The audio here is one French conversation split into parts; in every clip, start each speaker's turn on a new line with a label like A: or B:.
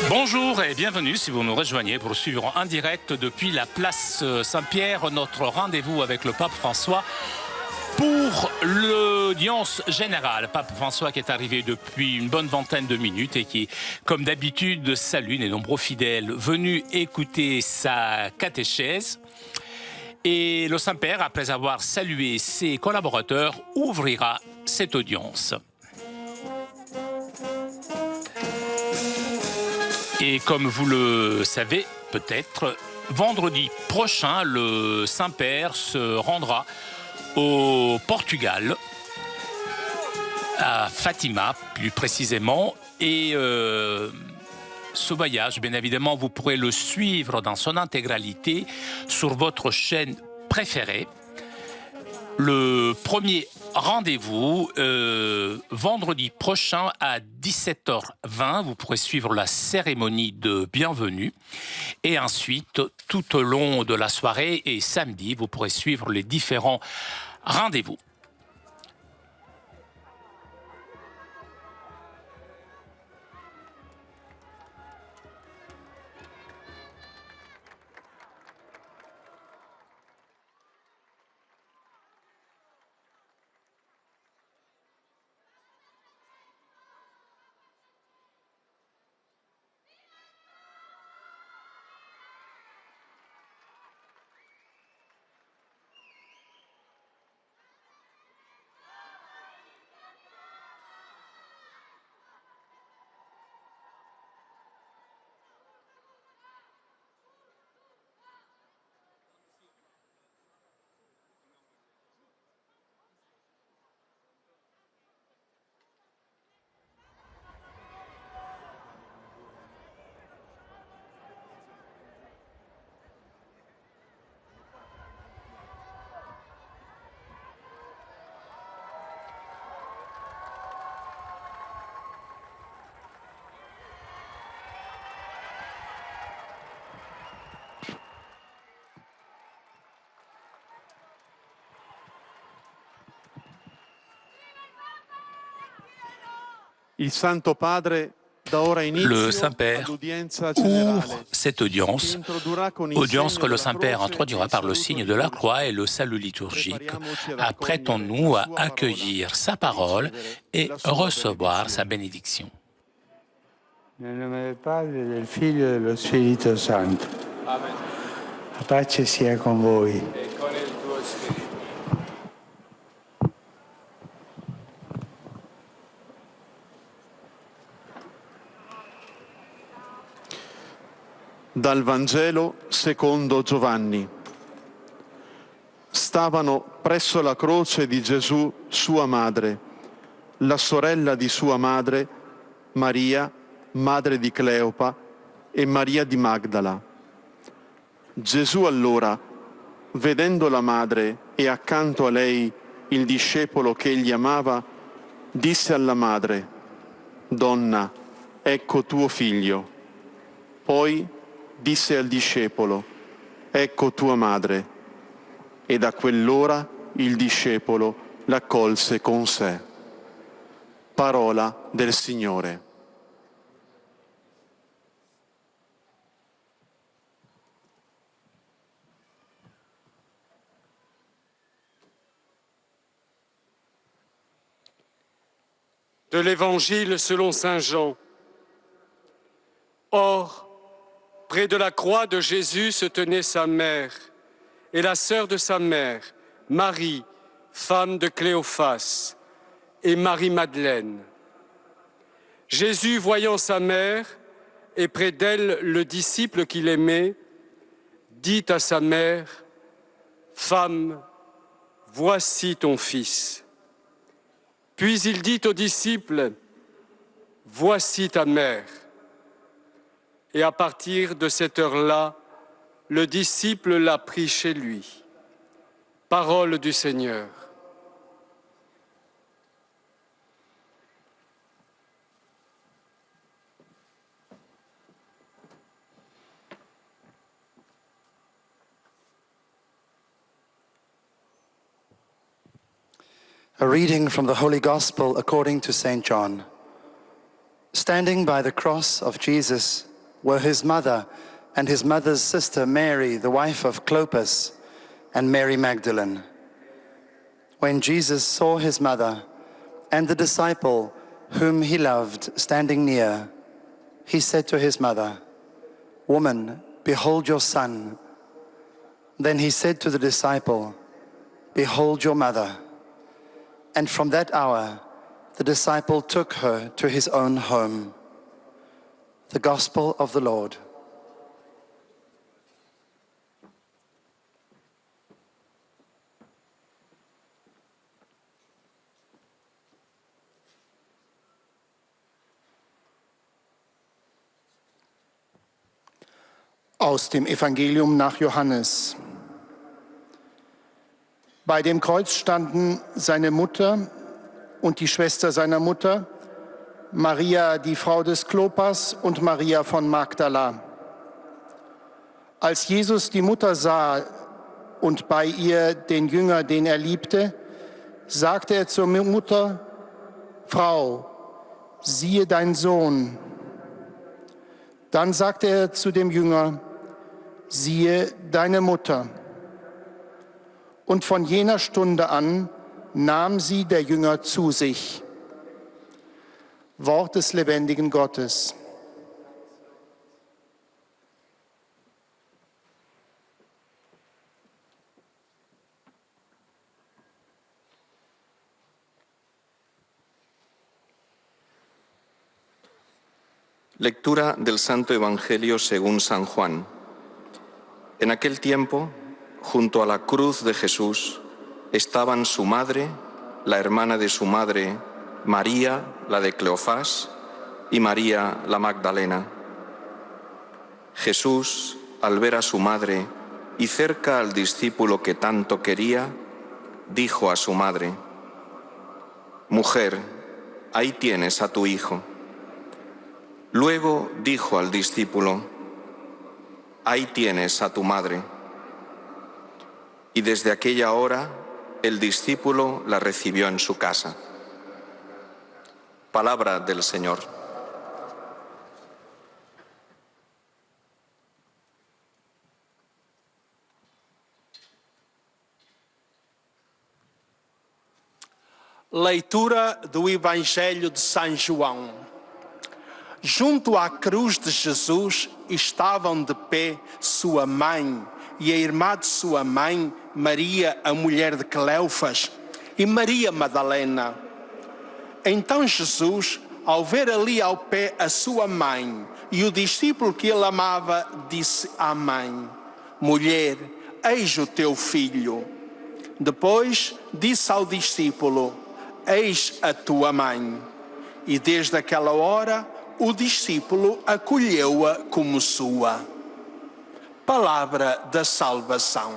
A: Bonjour et bienvenue si vous nous rejoignez pour suivre en direct depuis la place Saint-Pierre notre rendez-vous avec le pape François pour l'audience générale. Pape François qui est arrivé depuis une bonne vingtaine de minutes et qui, comme d'habitude, salue les nombreux fidèles venus écouter sa catéchèse. Et le Saint-Père, après avoir salué ses collaborateurs, ouvrira cette audience. Et comme vous le savez peut-être, vendredi prochain, le Saint-Père se rendra au Portugal, à Fatima plus précisément. Et ce voyage, bien évidemment, vous pourrez le suivre dans son intégralité sur votre chaîne préférée. Le premier rendez-vous, vendredi prochain à 17h20. Vous pourrez suivre la cérémonie de bienvenue. Et ensuite, tout au long de la soirée et samedi, vous pourrez suivre les différents rendez-vous.
B: Le
A: Saint-Père ouvre cette audience que le Saint-Père introduira par le signe de la croix et le salut liturgique. Apprêtons-nous à accueillir sa parole et recevoir sa bénédiction.
C: Nel nome del Padre, del Figlio e dello Spirito Santo.
D: Amen.
C: La pace sia con voi.
D: E con il tuo spirito.
B: Dal Vangelo secondo Giovanni. Stavano presso la croce di Gesù sua madre, la sorella di sua madre, Maria, madre di Cleopa, e Maria di Magdala. Gesù allora, vedendo la madre e accanto a lei il discepolo che egli amava, disse alla madre: «Donna, ecco tuo figlio». Poi disse al discepolo: «Ecco tua madre». E da quell'ora il discepolo l'accolse con sé. Parola del Signore.
E: De l'Évangile selon saint Jean. Or, près de la croix de Jésus se tenait sa mère et la sœur de sa mère, Marie, femme de Cléophas, et Marie-Madeleine. Jésus, voyant sa mère et près d'elle le disciple qu'il aimait, dit à sa mère: « Femme, voici ton fils. » Puis il dit au disciple: « Voici ta mère. » Et à partir de cette heure-là, le disciple l'a pris chez lui. Parole du Seigneur.
F: A reading from the Holy Gospel according to St. John. Standing by the cross of Jesus,
D: were his mother and his mother's sister Mary, the wife of Clopas, and Mary Magdalene. When Jesus saw his mother and the disciple whom he loved standing near, he said to his mother, "Woman, behold your son." Then he said to the disciple, "Behold your mother." And from that hour, the disciple took her to his own home. The Gospel of the Lord.
F: Aus dem Evangelium nach Johannes. Bei dem Kreuz standen seine Mutter und die Schwester seiner Mutter, Maria, die Frau des Klopas, und Maria von Magdala. Als Jesus die Mutter sah und bei ihr den Jünger, den er liebte, sagte er zur Mutter: "Frau, siehe dein Sohn." Dann sagte er zu dem Jünger: "Siehe deine Mutter." Und von jener Stunde an nahm sie der Jünger zu sich. Wort des lebendigen Gottes.
G: Lectura del Santo Evangelio según San Juan. En aquel tiempo, junto a la cruz de Jesús, estaban su madre, la hermana de su madre, María, la de Cleofás, y María, la Magdalena. Jesús, al ver a su madre y cerca al discípulo que tanto quería, dijo a su madre: "Mujer, ahí tienes a tu hijo". Luego dijo al discípulo: "Ahí tienes a tu madre". Y desde aquella hora el discípulo la recibió en su casa. Palabra del Señor.
H: Leitura do Evangelho de São João. Junto à cruz de Jesus estavam de pé sua mãe e a irmã de sua mãe, Maria, a mulher de Cleofas, e Maria Madalena. Então Jesus, ao ver ali ao pé a sua mãe e o discípulo que ele amava, disse à mãe: "Mulher, eis o teu filho". Depois disse ao discípulo: "Eis a tua mãe". E desde aquela hora o discípulo acolheu-a como sua. Palavra da salvação.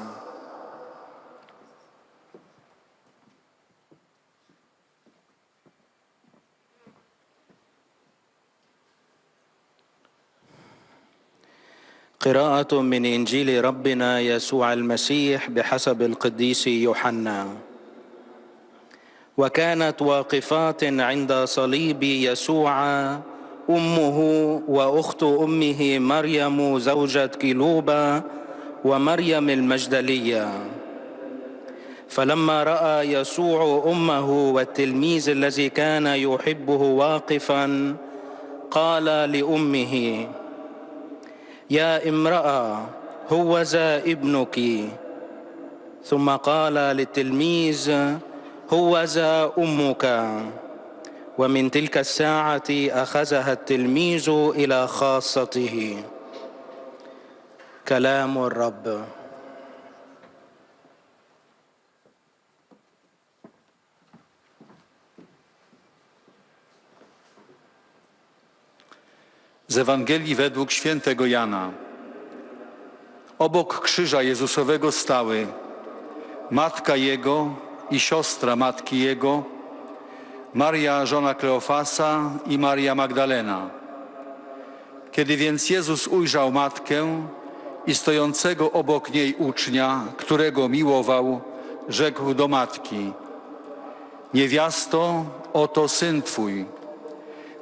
I: قراءة من إنجيل ربنا يسوع المسيح بحسب القديس يوحنا. وكانت واقفات عند صليب يسوع أمه وأخت أمه مريم زوجة كلوبا ومريم المجدلية. فلما رأى يسوع أمه والتلميذ الذي كان يحبه واقفا، قال لأمه: "يا امرأة، هوذا ابنك". ثم قال للتلميذ: "هوذا أمك". ومن تلك الساعة أخذها التلميذ إلى خاصته. كلام الرب.
J: Z Ewangelii według świętego Jana. Obok krzyża Jezusowego stały matka Jego i siostra matki Jego, Maria, żona Kleofasa, i Maria Magdalena. Kiedy więc Jezus ujrzał matkę i stojącego obok niej ucznia, którego miłował, rzekł do matki: "Niewiasto, oto syn twój".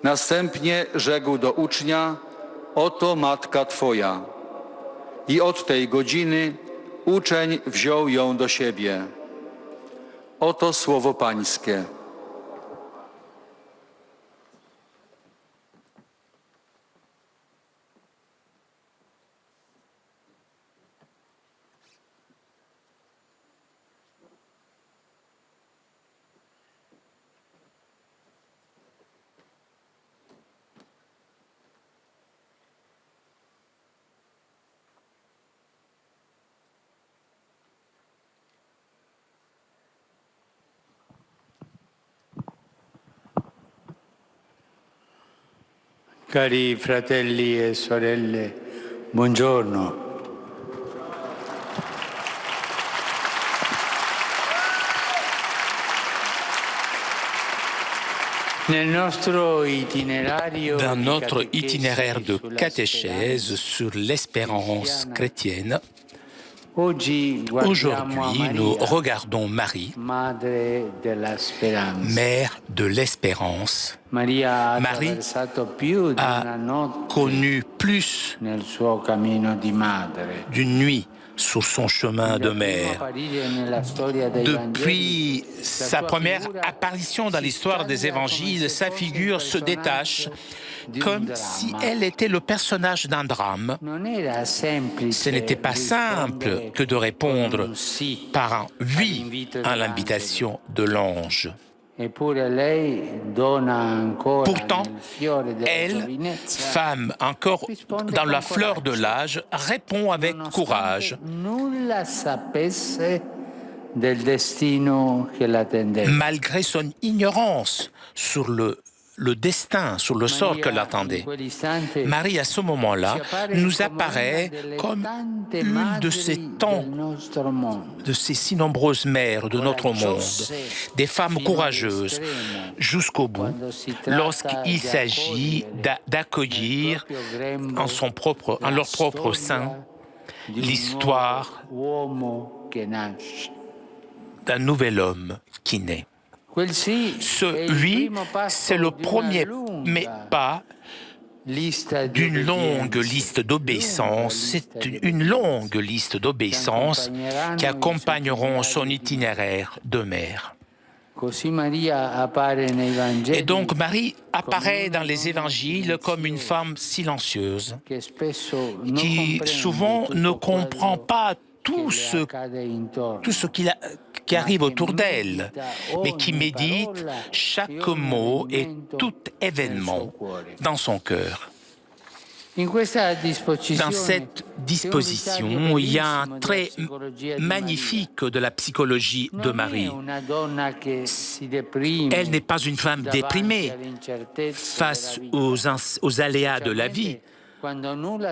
J: Następnie rzekł do ucznia: oto matka Twoja. I od tej godziny uczeń wziął ją do siebie. Oto słowo Pańskie.
C: Cari fratelli e sorelle, buongiorno.
A: Dans notre itinéraire de catéchèse sur l'espérance chrétienne, aujourd'hui, nous regardons Marie, mère de l'espérance. Marie a connu plus d'une nuit sur son chemin de mère. Depuis sa première apparition dans l'histoire des évangiles, sa figure se détache comme si elle était le personnage d'un drame. Ce n'était pas simple que de répondre par un oui à l'invitation de l'ange. Pourtant, elle, femme encore dans la fleur de l'âge, répond avec courage. Malgré son ignorance sur le destin, sur le sort que l'attendait. Marie, à ce moment-là, nous apparaît comme une de ces si nombreuses mères de notre monde, des femmes courageuses jusqu'au bout, lorsqu'il s'agit d'accueillir en leur propre sein l'histoire d'un nouvel homme qui naît. Ce oui, c'est le premier pas d'une longue liste d'obéissances. C'est une longue liste d'obéissances qui accompagneront son itinéraire de mère. Et donc Marie apparaît dans les évangiles comme une femme silencieuse qui souvent ne comprend pas tout ce qui arrive autour d'elle, mais qui médite chaque mot et tout événement dans son cœur. Dans cette disposition, il y a un trait magnifique de la psychologie de Marie. Elle n'est pas une femme déprimée face aux aléas de la vie,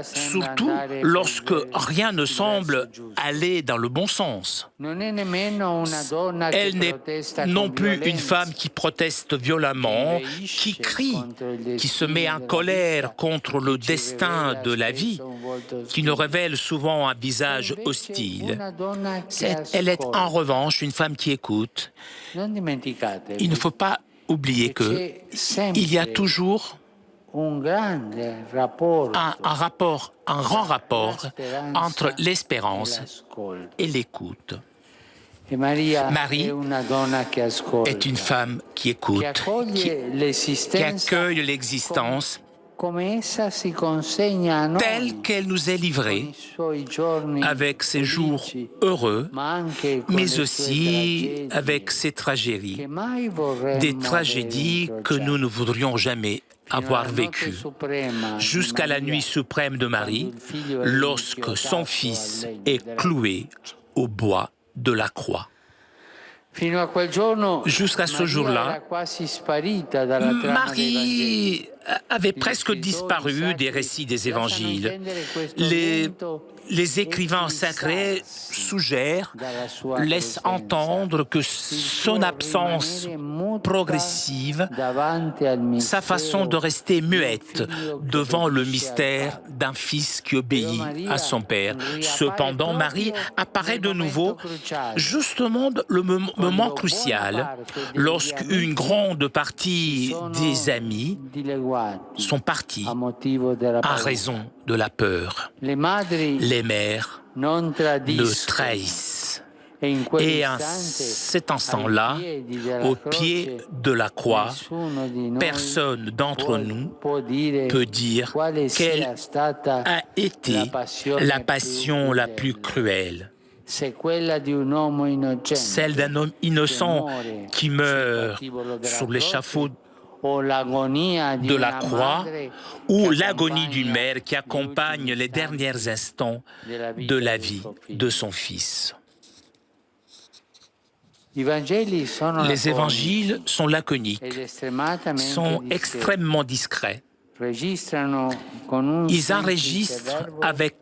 A: surtout lorsque rien ne semble aller dans le bon sens. Elle n'est non plus une femme qui proteste violemment, qui crie, qui se met en colère contre le destin de la vie, qui nous révèle souvent un visage hostile. Elle est en revanche une femme qui écoute. Il ne faut pas oublier qu'il y a toujours un grand rapport entre l'espérance et l'écoute. Marie est une femme qui écoute, qui accueille l'existence telle qu'elle nous est livrée, avec ses jours heureux, mais aussi avec ses tragédies, des tragédies que nous ne voudrions jamais avoir vécues, jusqu'à la nuit suprême de Marie, lorsque son fils est cloué au bois de la croix. Jusqu'à ce jour-là, Marie avait presque disparu des récits des évangiles. Les écrivains sacrés suggèrent, laissent entendre que son absence progressive, sa façon de rester muette devant le mystère d'un fils qui obéit à son père. Cependant, Marie apparaît de nouveau justement le moment crucial, lorsqu'une grande partie des amis sont partis
C: a motivo della
A: à
C: paura.
A: raison de la peur.
C: Le madri
A: Les mères
C: non
A: ne
C: tradiscono.
A: trahissent.
C: E in
A: Et à
C: quell'istante,
A: cet instant-là,
C: ai piedi della
A: au
C: croce,
A: pied de la croix,
C: nessuno di noi
A: personne d'entre nous
C: può dire
A: peut dire
C: quale
A: quelle
C: sia stata
A: a été la passion la plus cruelle.
C: se quella di un uomo innocente,
A: Celle d'un homme innocent
C: muore
A: qui
C: sul
A: meurt
C: patibolo della
A: sur l'échafaud
C: o l'agonia di
A: de la
C: una
A: croix
C: madre
A: ou
C: che
A: l'agonie d'une
C: accompagna
A: mère qui accompagne
C: gli
A: les
C: ultimi
A: derniers instants de la vie de son fils.
C: I Vangeli sono
A: Les évangiles sont laconiques,
C: ed estremamente
A: sont
C: discreti.
A: extrêmement discrets.
C: Registrano con un
A: Ils
C: semplice
A: enregistrent
C: verbo
A: avec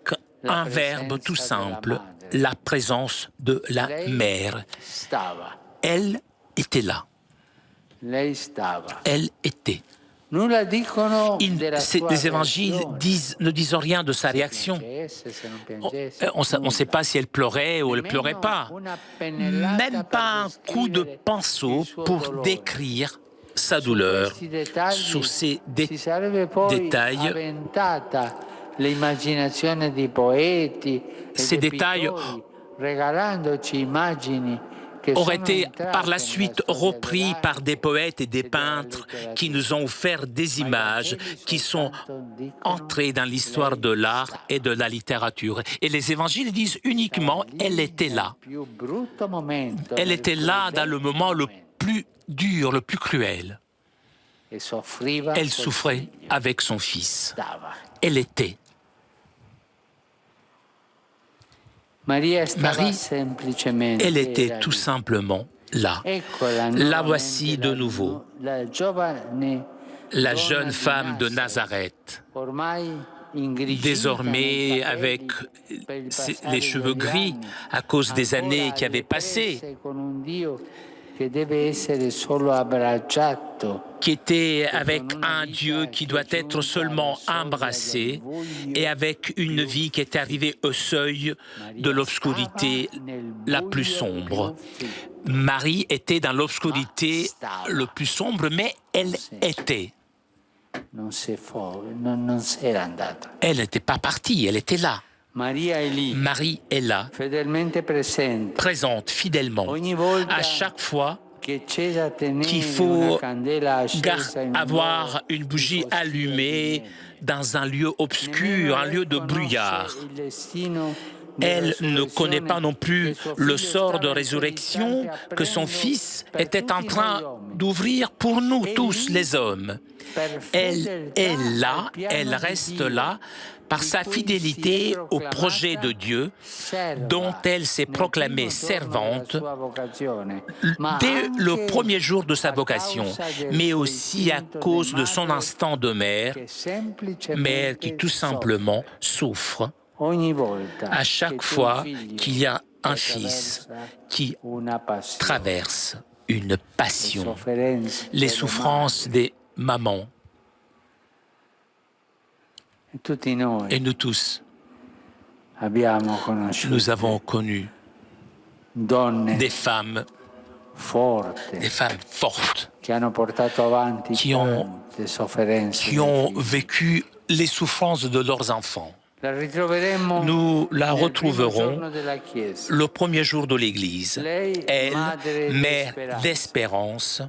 C: la
A: un verbe tout
C: presenza della
A: simple,
C: madre.
A: la présence de la
C: Lei
A: mère.
C: stava,
A: Elle était là.
C: lei stava.
A: Elle était.
C: Nulla dicono della sua
A: Les évangiles
C: reazione.
A: ne disent rien de sa
C: Se
A: réaction.
C: piangesse, se non piangesse,
A: On ne sait pas si elle pleurait ou elle ne pleurait pas.
C: una pennellata
A: Même
C: per
A: pas un coup de
C: descrivere
A: pinceau
C: il suo
A: pour
C: dolore.
A: décrire sa
C: Su
A: douleur.
C: questi dettagli
A: Sur ces
C: si sarebbe poi
A: détails,
C: avventata l'immaginazione di poeti e
A: Ces
C: di
A: détails
C: pittori, regalandoci immagini che
A: auraient
C: sono
A: été
C: entrate
A: par la
C: nella
A: suite
C: storia
A: repris
C: dell'arte
A: par des poètes et des
C: e della
A: peintres qui
C: letteratura.
A: nous ont offert des
C: Ma i
A: images
C: Vangeli
A: qui sont
C: soltanto dicono
A: entrées dans l'histoire de l'art et de la littérature. Et les évangiles disent uniquement « elle était là ».
C: più brutto momento,
A: Elle
C: nel
A: était
C: più
A: là dans le
C: vecchio
A: moment le
C: momento,
A: plus dur, le plus cruel.
C: e soffriva
A: Elle
C: col
A: souffrait
C: figlio.
A: avec son fils.
C: Stava.
A: Elle était.
C: Maria stava
A: Marie,
C: semplicemente
A: elle était
C: era
A: tout
C: lì.
A: simplement là.
C: Eccola
A: La voici de
C: nuovamente
A: nouveau,
C: la giovane
A: la
C: donna
A: jeune
C: di
A: femme de
C: Nazareth,
A: Nazareth,
C: ormai ingrigita
A: désormais
C: nei
A: avec
C: capelli per il
A: les
C: passare
A: cheveux
C: degli
A: gris
C: anni,
A: à cause des
C: ancora
A: années qui avaient
C: alle
A: passé,
C: prese con un Dio che deve essere solo abbracciato,
A: qui était avec un Dieu qui doit être seulement embrassé et avec une vie qui était arrivée au seuil de l'obscurité la plus sombre. Marie était dans l'obscurité le plus sombre, mais elle était.
C: non si era andata.
A: Elle n'était pas partie, elle était là.
C: Maria è lì,
A: Marie est là,
C: fedelmente presente.
A: présente fidèlement.
C: Ogni volta
A: À chaque fois
C: che c'è da tenere
A: qu'il faut
C: una candela accesa in un
A: avoir
C: luogo
A: une bougie
C: di corsia di
A: allumée
C: neve.
A: dans un lieu obscur,
C: Nemmeno
A: un lieu de
C: lei
A: brouillard.
C: conosce il destino
A: Elle ne connaît pas non plus
C: che suo
A: le
C: figlio
A: sort de
C: stava in
A: résurrection
C: quell'istante
A: que son
C: aprendo
A: Fils
C: per
A: était en
C: tutti
A: train
C: noi uomini.
A: d'ouvrir pour nous
C: Et
A: tous
C: lui,
A: les hommes.
C: per
A: Elle
C: fedeltà
A: est
C: al
A: là,
C: piano
A: elle
C: di
A: reste
C: Dio,
A: là par
C: di
A: sa
C: cui
A: fidélité
C: si è
A: au projet de Dieu
C: serva
A: dont elle s'est
C: nel
A: proclamée
C: primo giorno
A: servante
C: della sua vocazione, ma
A: dès le
C: anche
A: premier jour de sa
C: a
A: vocation,
C: causa del
A: mais
C: suo
A: aussi à
C: istinto
A: cause
C: di
A: de son
C: madre
A: instant de mère,
C: che semplicemente
A: mère qui tout simplement souffre
C: ogni volta
A: à
C: che
A: chaque
C: c'è
A: fois
C: un figlio
A: qu'il y a un
C: che
A: fils
C: attraversa
A: qui
C: una passione,
A: traverse une passion,
C: sofferenze
A: les
C: delle
A: souffrances des mamans
C: madri. E tutti noi
A: et nous tous,
C: abbiamo conosciuto
A: nous avons connu
C: donne
A: des femmes
C: forti
A: fortes
C: che hanno portato avanti
A: qui ont-
C: tante sofferenze
A: qui
C: dei
A: ont
C: figli.
A: vécu les souffrances de leurs enfants.
C: La ritroveremo
A: Nous la
C: nel primo
A: retrouverons
C: giorno della Chiesa.
A: le premier jour de l'Église.
C: Lei,
A: Elle,
C: madre
A: mère
C: d'espérance.
A: d'espérance,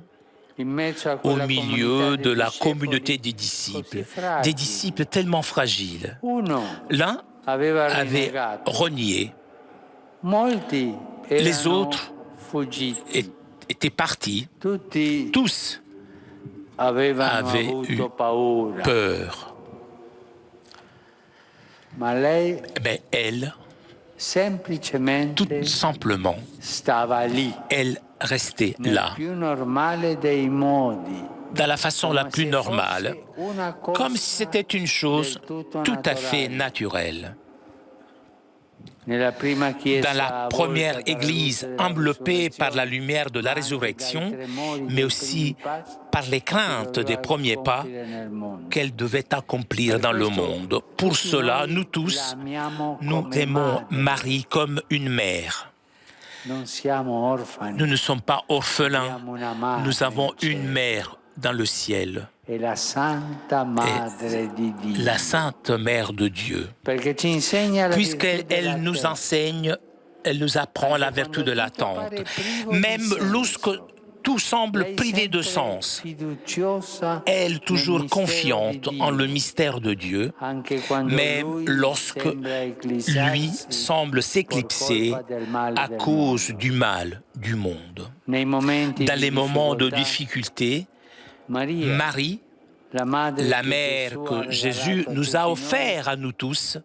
C: In mezzo a
A: au
C: quella
A: milieu
C: comunità
A: de
C: dei
A: la
C: discepoli
A: communauté des
C: così
A: disciples,
C: fragili.
A: des disciples tellement fragiles.
C: Uno
A: L'un
C: aveva
A: avait
C: rinnegato,
A: renié,
C: molti
A: les
C: erano
A: autres
C: fuggiti,
A: étaient partis,
C: tutti
A: tous
C: avevano
A: avaient
C: avuto
A: eu
C: paura,
A: peur.
C: ma lei
A: Mais elle,
C: semplicemente
A: tout simplement,
C: stava lì,
A: elle restait
C: nel
A: là,
C: più normale dei modi,
A: dans la façon la
C: come
A: plus
C: se
A: normale,
C: fosse una cosa
A: comme si c'était une chose
C: del tutto
A: tout à fait
C: naturale.
A: naturelle.
C: Nella prima chiesa
A: Dans la
C: avvolta
A: première
C: dalla
A: église
C: luce della
A: enveloppée par la
C: risurrezione,
A: lumière de la
C: ma anche
A: résurrection,
C: dai tremori
A: mais
C: dei
A: aussi
C: primi passi
A: par les
C: che
A: craintes des
C: doveva
A: premiers pas
C: compiere nel mondo.
A: qu'elle devait accomplir dans le monde. Pour
C: Tutti
A: cela,
C: noi
A: nous tous,
C: l'amiamo
A: nous
C: come
A: aimons
C: madre.
A: Marie comme une mère.
C: Non siamo orfani,
A: Nous ne sommes pas orphelins.
C: abbiamo una madre
A: Nous avons
C: in cielo.
A: une mère dans le ciel,
C: è la Santa Madre di Dio.
A: la Sainte Mère de Dieu,
C: Perché ci insegna la virtù
A: puisqu'elle
C: della
A: nous
C: fede.
A: enseigne, elle nous apprend la vertu de l'attente. Même lorsque tout semble privé de sens, elle toujours confiante en le mystère de Dieu, même lorsque lui semble s'éclipser à cause du mal du monde. Dans les moments de difficulté, Marie, la mère que Jésus nous a offert à nous tous,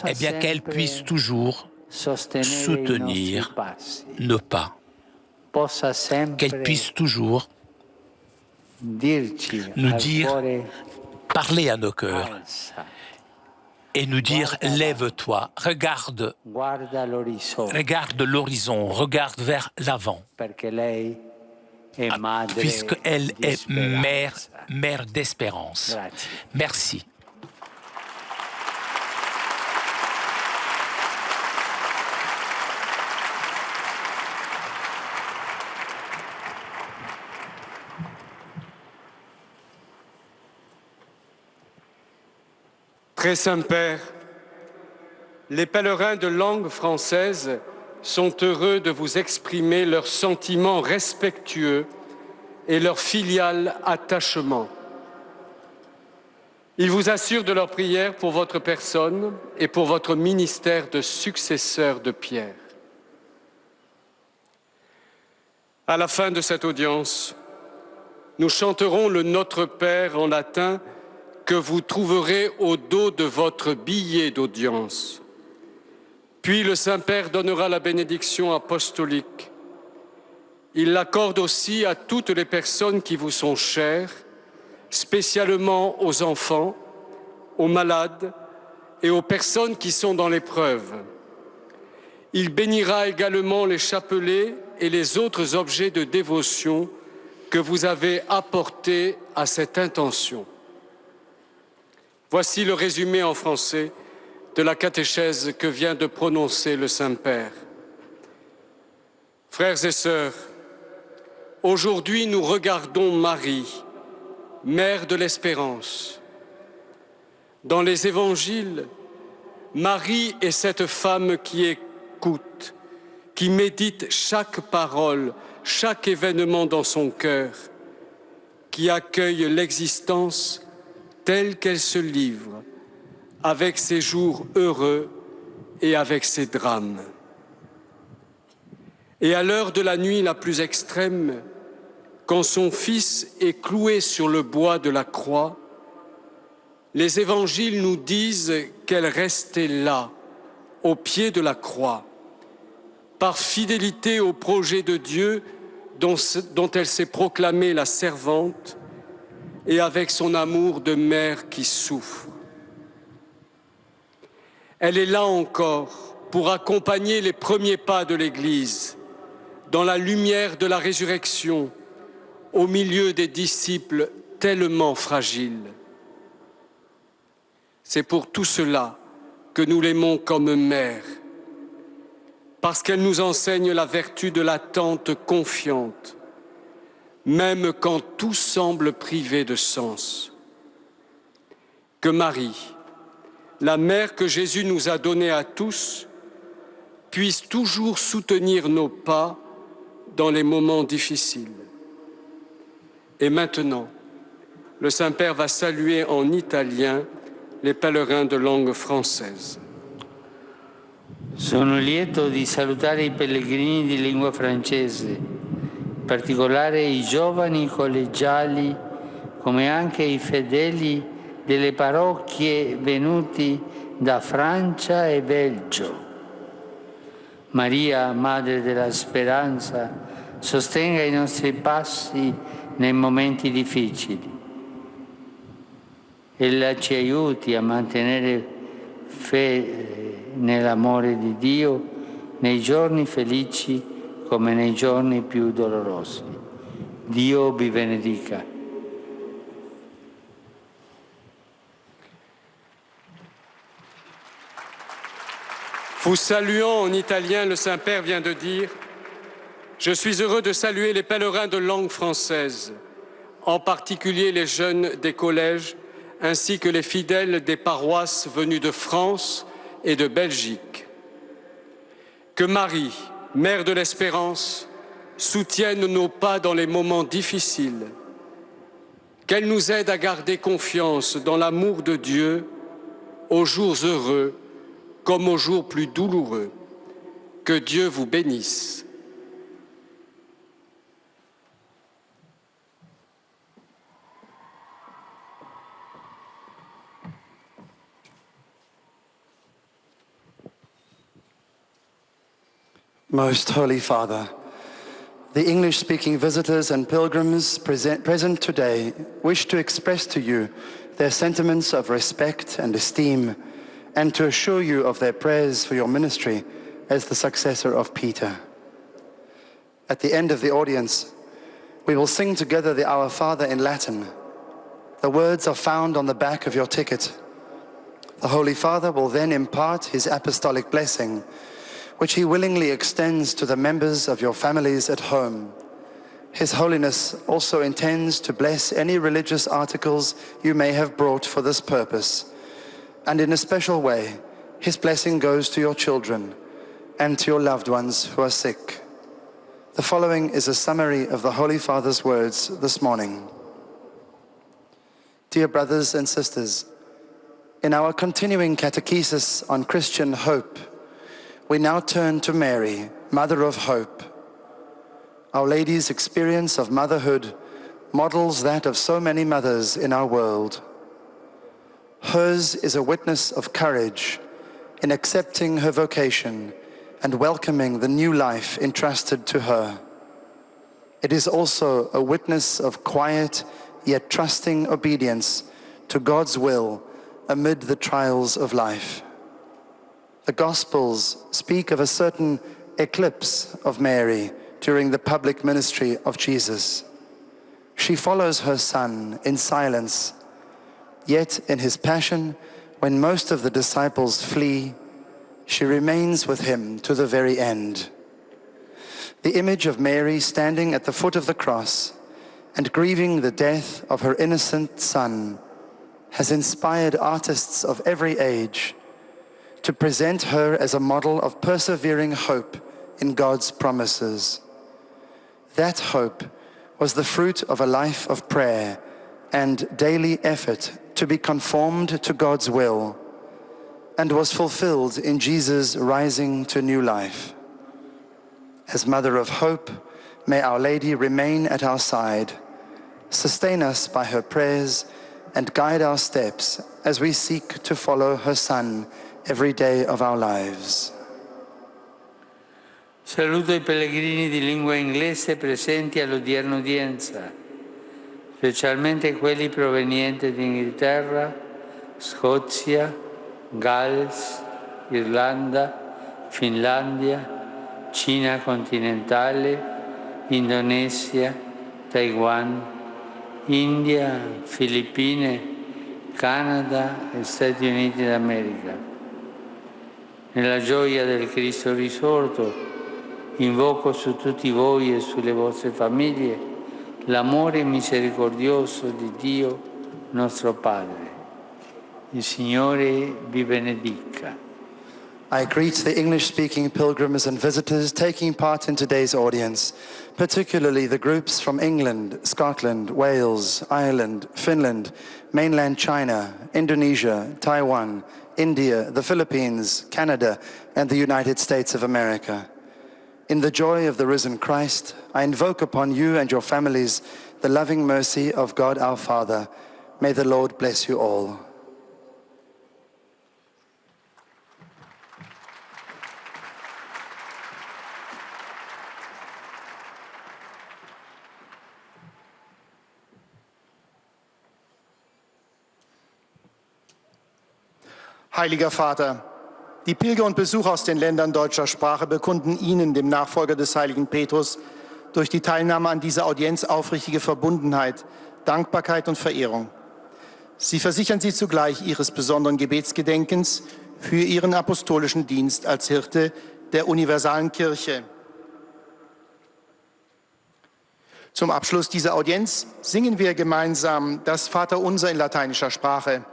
A: eh bien qu'elle puisse toujours soutenir nos pas, qu'elle puisse toujours nous dire, parler à nos cœurs et nous dire, lève-toi, regarde l'horizon, regarde vers l'avant, puisqu'elle est mère d'espérance. Merci.
E: Très Saint-Père, les pèlerins de langue française sont heureux de vous exprimer leurs sentiments respectueux et leur filial attachement. Ils vous assurent de leur prière pour votre personne et pour votre ministère de successeur de Pierre. À la fin de cette audience, nous chanterons le Notre Père en latin que vous trouverez au dos de votre billet d'audience. Puis le Saint-Père donnera la bénédiction apostolique. Il l'accorde aussi à toutes les personnes qui vous sont chères, spécialement aux enfants, aux malades et aux personnes qui sont dans l'épreuve. Il bénira également les chapelets et les autres objets de dévotion que vous avez apportés à cette intention. Voici le résumé en français de la catéchèse que vient de prononcer le Saint-Père. Frères et sœurs, aujourd'hui nous regardons Marie, Mère de l'Espérance. Dans les évangiles, Marie est cette femme qui écoute, qui médite chaque parole, chaque événement dans son cœur, qui accueille l'existence telle qu'elle se livre, avec ses jours heureux et avec ses drames. Et à l'heure de la nuit la plus extrême, quand son Fils est cloué sur le bois de la croix, les évangiles nous disent qu'elle restait là, au pied de la croix, par fidélité au projet de Dieu dont elle s'est proclamée la servante, et avec son amour de mère qui souffre. Elle est là encore pour accompagner les premiers pas de l'Église, dans la lumière de la résurrection, au milieu des disciples tellement fragiles. C'est pour tout cela que nous l'aimons comme mère, parce qu'elle nous enseigne la vertu de l'attente confiante, même quand tout semble privé de sens. Que Marie, la mère que Jésus nous a donnée à tous, puisse toujours soutenir nos pas dans les moments difficiles. Et maintenant, le Saint-Père va saluer en italien les pèlerins de langue française.
C: Sono lieto di salutare i pellegrini di lingua francese, in particolare i giovani collegiali, come anche i fedeli delle parrocchie venuti da Francia e Belgio. Maria, Madre della Speranza, sostenga i nostri passi nei momenti difficili. Ella ci aiuti a mantenere fede nell'amore di Dio nei giorni felici come nei giorni più dolorosi. Dio vi benedica.
E: Vous saluant en italien, le Saint-Père vient de dire « Je suis heureux de saluer les pèlerins de langue française, en particulier les jeunes des collèges, ainsi que les fidèles des paroisses venus de France et de Belgique. Que Marie, Mère de l'Espérance, soutienne nos pas dans les moments difficiles, qu'elle nous aide à garder confiance dans l'amour de Dieu aux jours heureux comme aux jours plus douloureux. Que Dieu vous bénisse.
D: Most Holy Father, the English-speaking visitors and pilgrims present today wish to express to you their sentiments of respect and esteem, and to assure you of their prayers for your ministry as the successor of Peter. At the end of the audience, we will sing together the Our Father in Latin. The words are found on the back of your ticket. The Holy Father will then impart his apostolic blessing, which he willingly extends to the members of your families at home. His Holiness also intends to bless any religious articles you may have brought for this purpose. And in a special way, his blessing goes to your children and to your loved ones who are sick. The following is a summary of the Holy Father's words this morning. Dear brothers and sisters, in our continuing catechesis on Christian hope, we now turn to Mary, Mother of Hope. Our Lady's experience of motherhood models that of so many mothers in our world. Hers is a witness of courage in accepting her vocation and welcoming the new life entrusted to her. It is also a witness of quiet yet trusting obedience to God's will amid the trials of life. The Gospels speak of a certain eclipse of Mary during the public ministry of Jesus. She follows her Son in silence, yet in his passion, when most of the disciples flee, she remains with him to the very end. The image of Mary standing at the foot of the cross and grieving the death of her innocent Son has inspired artists of every age to present her as a model of persevering hope in God's promises. That hope was the fruit of a life of prayer and daily effort to be conformed to God's will, and was fulfilled in Jesus rising to new life. As Mother of Hope, may Our Lady remain at our side, sustain us by her prayers, and guide our steps as we seek to follow her Son every day of our lives.
C: Saluto i pellegrini di lingua inglese presenti all'odierna udienza, specialmente quelli provenienti di Inghilterra, Scozia, Galles, Irlanda, Finlandia, Cina continentale, Indonesia, Taiwan, India, Filippine, Canada e Stati Uniti d'America. Nella gioia del Cristo risorto, invoco su tutti voi e sulle vostre famiglie l'amore misericordioso di Dio nostro Padre. Il Signore vi benedica.
D: I greet the English-speaking pilgrims and visitors taking part in today's audience, particularly the groups from England, Scotland, Wales, Ireland, Finland, mainland China, Indonesia, Taiwan, India, the Philippines, Canada, and the United States of America. In the joy of the risen Christ, I invoke upon you and your families the loving mercy of God our Father. May the Lord bless you all.
F: Heiliger Vater, die Pilger und Besucher aus den Ländern deutscher Sprache bekunden Ihnen, dem Nachfolger des heiligen Petrus, durch die Teilnahme an dieser Audienz aufrichtige Verbundenheit, Dankbarkeit und Verehrung. Sie versichern Sie zugleich Ihres besonderen Gebetsgedenkens für Ihren apostolischen Dienst als Hirte der universalen Kirche. Zum Abschluss dieser Audienz singen wir gemeinsam das Vaterunser in lateinischer Sprache.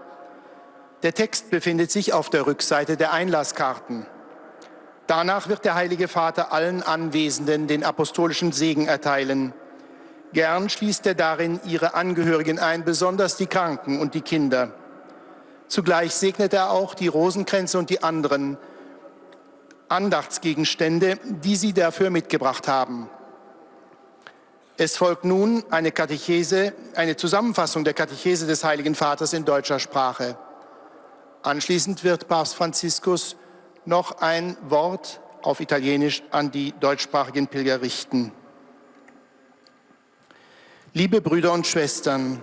F: Der Text befindet sich auf der Rückseite der Einlasskarten. Danach wird der Heilige Vater allen Anwesenden den apostolischen Segen erteilen. Gern schließt er darin ihre Angehörigen ein, besonders die Kranken und die Kinder. Zugleich segnet er auch die Rosenkränze und die anderen Andachtsgegenstände, die sie dafür mitgebracht haben. Es folgt nun eine Zusammenfassung der Katechese des Heiligen Vaters in deutscher Sprache. Anschließend wird Papst Franziskus noch ein Wort auf Italienisch an die deutschsprachigen Pilger richten. Liebe Brüder und Schwestern,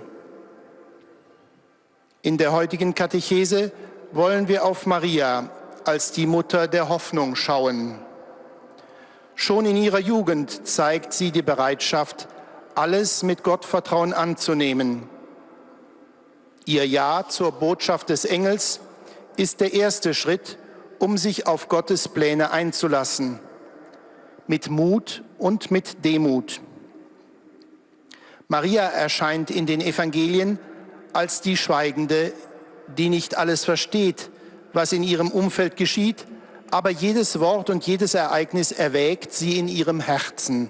F: in der heutigen Katechese wollen wir auf Maria als die Mutter der Hoffnung schauen. Schon in ihrer Jugend zeigt sie die Bereitschaft, alles mit Gottvertrauen anzunehmen. Ihr Ja zur Botschaft des Engels ist der erste Schritt, um sich auf Gottes Pläne einzulassen, mit Mut und mit Demut. Maria erscheint in den Evangelien als die Schweigende, die nicht alles versteht, was in ihrem Umfeld geschieht, aber jedes Wort und jedes Ereignis erwägt sie in ihrem Herzen.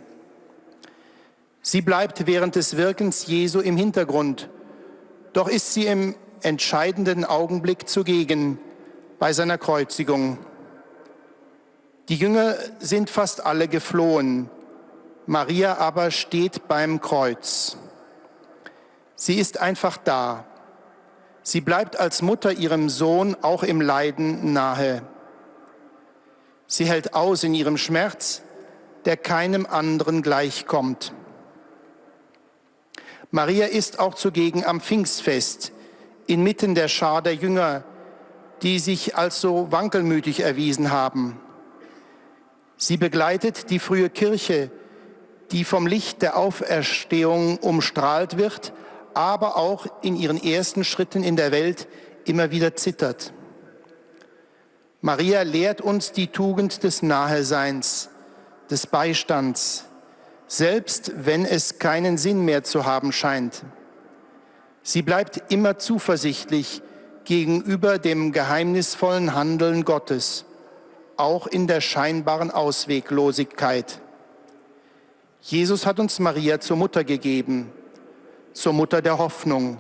F: Sie bleibt während des Wirkens Jesu im Hintergrund, doch ist sie im entscheidenden Augenblick zugegen, bei seiner Kreuzigung. Die Jünger sind fast alle geflohen, Maria aber steht beim Kreuz. Sie ist einfach da. Sie bleibt als Mutter ihrem Sohn auch im Leiden nahe. Sie hält aus in ihrem Schmerz, der keinem anderen gleichkommt. Maria ist auch zugegen am Pfingstfest, inmitten der Schar der Jünger, die sich als so wankelmütig erwiesen haben. Sie begleitet die frühe Kirche, die vom Licht der Auferstehung umstrahlt wird, aber auch in ihren ersten Schritten in der Welt immer wieder zittert. Maria lehrt uns die Tugend des Naheseins, des Beistands, selbst wenn es keinen Sinn mehr zu haben scheint. Sie bleibt immer zuversichtlich gegenüber dem geheimnisvollen Handeln Gottes, auch in der scheinbaren Ausweglosigkeit. Jesus hat uns Maria zur Mutter gegeben, zur Mutter der Hoffnung.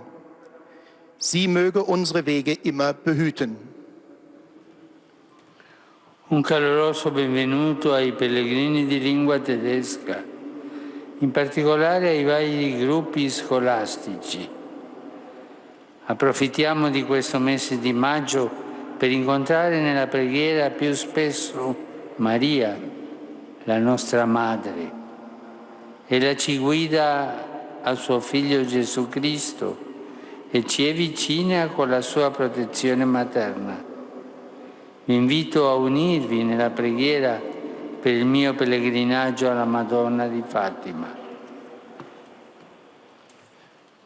F: Sie möge unsere Wege immer behüten.
C: Un caloroso benvenuto ai pellegrini di lingua tedesca, in particolare ai vari gruppi scolastici. Approfittiamo di questo mese di maggio per incontrare nella preghiera più spesso Maria, la nostra Madre. Ella ci guida al suo Figlio Gesù Cristo e ci avvicina con la sua protezione materna. Vi invito a unirvi nella preghiera per il mio pellegrinaggio alla Madonna di Fatima.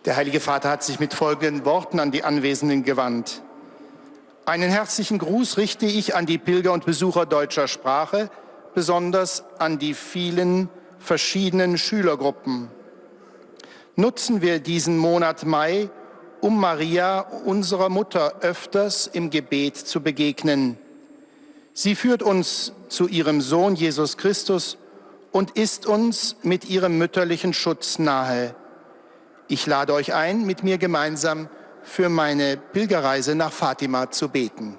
F: Der Heilige Vater hat sich mit folgenden Worten an die Anwesenden gewandt. Einen herzlichen Gruß richte ich an die Pilger und Besucher deutscher Sprache, besonders an die vielen verschiedenen Schülergruppen. Nutzen wir diesen Monat Mai, um Maria, unserer Mutter, öfters im Gebet zu begegnen. Sie führt uns zu ihrem Sohn Jesus Christus und ist uns mit ihrem mütterlichen Schutz nahe. Ich lade euch ein, mit mir gemeinsam für meine Pilgerreise nach Fatima zu beten.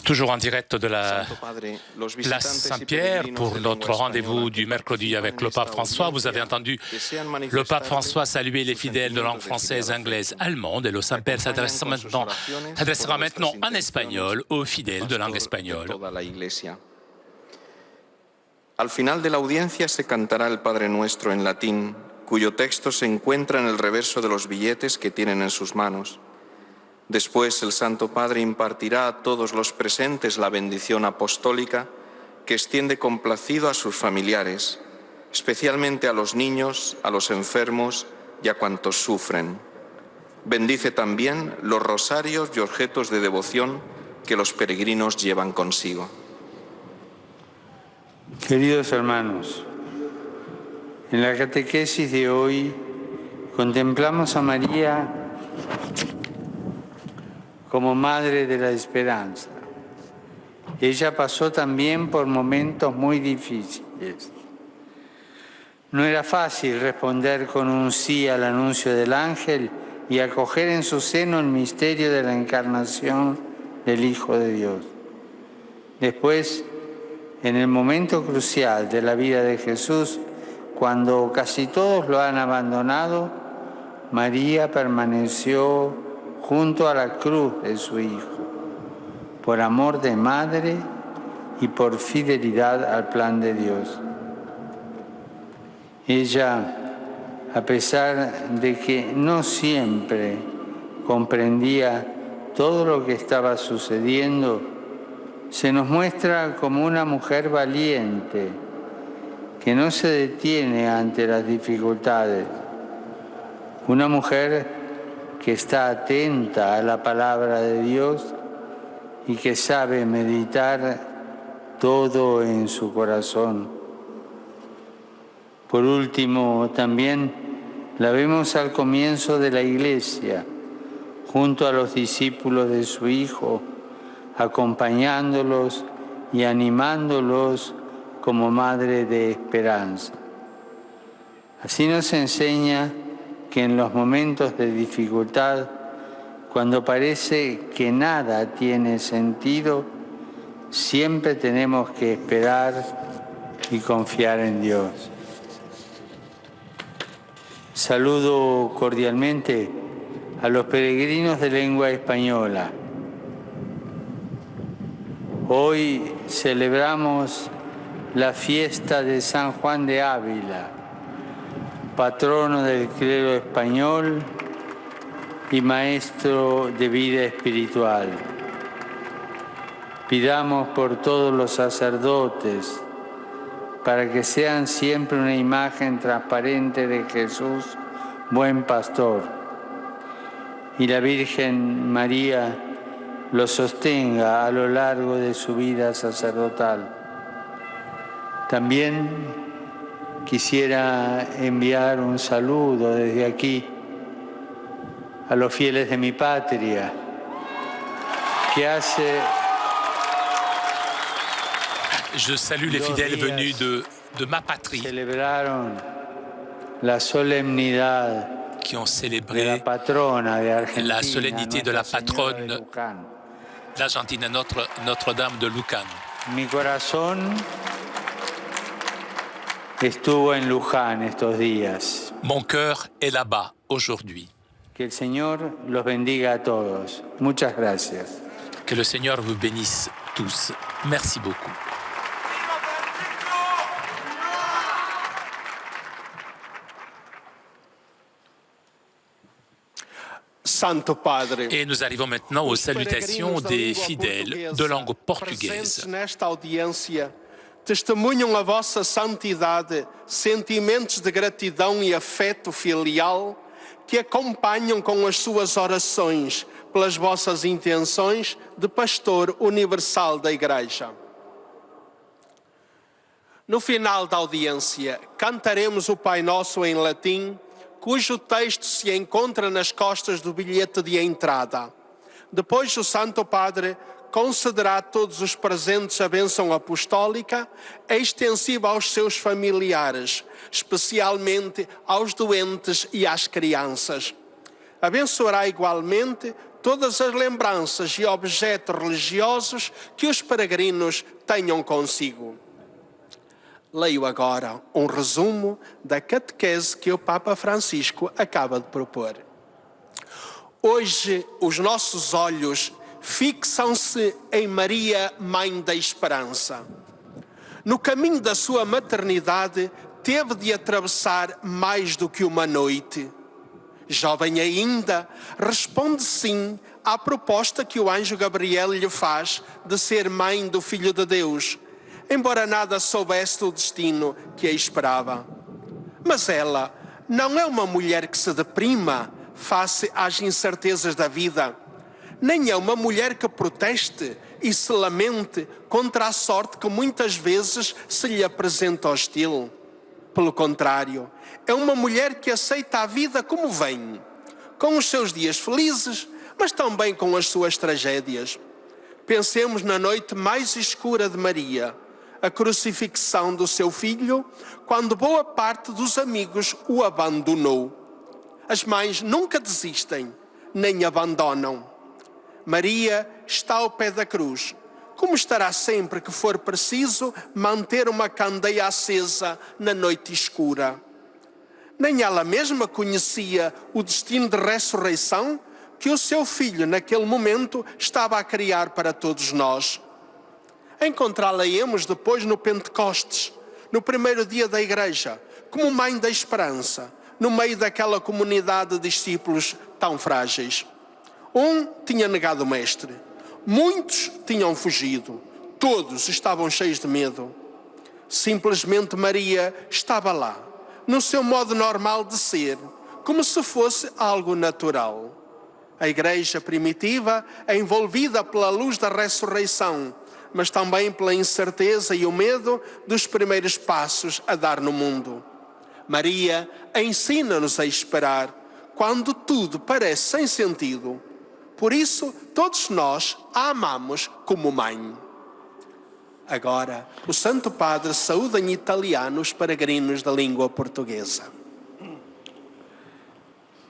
A: Toujours en direct de la place Saint-Pierre pour notre rendez-vous du mercredi avec le pape François. Vous avez entendu le pape François saluer les fidèles de langue française, anglaise, allemande et le Saint-Père s'adressera maintenant en espagnol aux fidèles de langue espagnole.
G: Al final de la audiencia se cantará el Padre Nuestro en latín, cuyo texto se encuentra en el reverso de los billetes que tienen en sus manos. Después el Santo Padre impartirá a todos los presentes la bendición apostólica que extiende complacido a sus familiares especialmente a los niños, a los enfermos y a cuantos sufren. Bendice también los rosarios y objetos de devoción que los peregrinos llevan consigo.
C: Queridos hermanos, en la catequesis de hoy contemplamos a María como Madre de la Esperanza. Ella pasó también por momentos muy difíciles. No era fácil responder con un sí al anuncio del ángel y acoger en su seno el misterio de la encarnación del Hijo de Dios. Después, en el momento crucial de la vida de Jesús, cuando casi todos lo han abandonado, María permaneció junto a la cruz de su Hijo, por amor de madre y por fidelidad al plan de Dios. Ella, a pesar de que no siempre comprendía todo lo que estaba sucediendo, se nos muestra como una mujer valiente, que no se detiene ante las dificultades, una mujer que está atenta a la palabra de Dios y que sabe meditar todo en su corazón. Por último, también la vemos al comienzo de la Iglesia, junto a los discípulos de su Hijo, acompañándolos y animándolos como madre de esperanza. Así nos enseña que en los momentos de dificultad, cuando parece que nada tiene sentido, siempre tenemos que esperar y confiar en Dios. Saludo cordialmente a los peregrinos de lengua española. Hoy celebramos la fiesta de San Juan de Ávila, patrono del clero español y maestro de vida espiritual. Pidamos por todos los sacerdotes para que sean siempre una imagen transparente de Jesús, buen pastor, y la Virgen María lo sostenga a lo largo de su vida sacerdotal. También quisiera enviar un saludo desde aquí a los fieles de mi patria, que hace...
A: Je salue les fidèles venus de ma patrie
C: la solemnidad
A: qui ont
C: de
A: célébré
C: la patrona de Argentina,
A: la solennité de la
C: Nuestra Señora de
A: patronne
C: Luján.
A: d'Argentine, Notre-Dame de Lucan.
C: Mi corazón estuvo en Luján estos días.
A: Mon cœur est là-bas aujourd'hui.
C: Que el Señor los bendiga a todos. Muchas gracias.
A: Que le Seigneur vous bénisse tous. Merci beaucoup.
H: Santo Padre.
A: Et nous arrivons maintenant aux salutations des fidèles de langue
H: presentes
A: portugaise.
H: nesta audiência testemunham a vossa santidade, sentimentos de gratidão e afeto filial que acompanham com as suas orações pelas vossas intenções de pastor universal da Igreja. No final da audiência, cantaremos o Pai Nosso em latim, cujo texto se encontra nas costas do bilhete de entrada. Depois, o Santo Padre concederá a todos os presentes a bênção apostólica, extensiva aos seus familiares, especialmente aos doentes e às crianças. Abençoará igualmente todas as lembranças e objetos religiosos que os peregrinos tenham consigo. Leio agora um resumo da catequese que o Papa Francisco acaba de propor. Hoje, os nossos olhos fixam-se em Maria, Mãe da Esperança. No caminho da sua maternidade, teve de atravessar mais do que uma noite. Jovem ainda, responde sim à proposta que o anjo Gabriel lhe faz de ser mãe do Filho de Deus, embora nada soubesse do destino que a esperava. Mas ela não é uma mulher que se deprima face às incertezas da vida, nem é uma mulher que proteste e se lamente contra a sorte que muitas vezes se lhe apresenta hostil. Pelo contrário, é uma mulher que aceita a vida como vem, com os seus dias felizes, mas também com as suas tragédias. Pensemos na noite mais escura de Maria, a crucifixão do seu filho, quando boa parte dos amigos o abandonou. As mães nunca desistem, nem abandonam. Maria está ao pé da cruz, como estará sempre que for preciso manter uma candeia acesa na noite escura. Nem ela mesma conhecia o destino de ressurreição que o seu filho, naquele momento, estava a criar para todos nós. Encontrá-la-emos depois no Pentecostes, no primeiro dia da Igreja, como mãe da esperança, no meio daquela comunidade de discípulos tão frágeis. Um tinha negado o Mestre, muitos tinham fugido, todos estavam cheios de medo. Simplesmente Maria estava lá, no seu modo normal de ser, como se fosse algo natural. A Igreja primitiva é envolvida pela luz da ressurreição, mas também pela incerteza e o medo dos primeiros passos a dar no mundo. Maria ensina-nos a esperar quando tudo parece sem sentido. Por isso, todos nós a amamos como mãe. Agora, o Santo Padre saúda em italiano os peregrinos da língua portuguesa.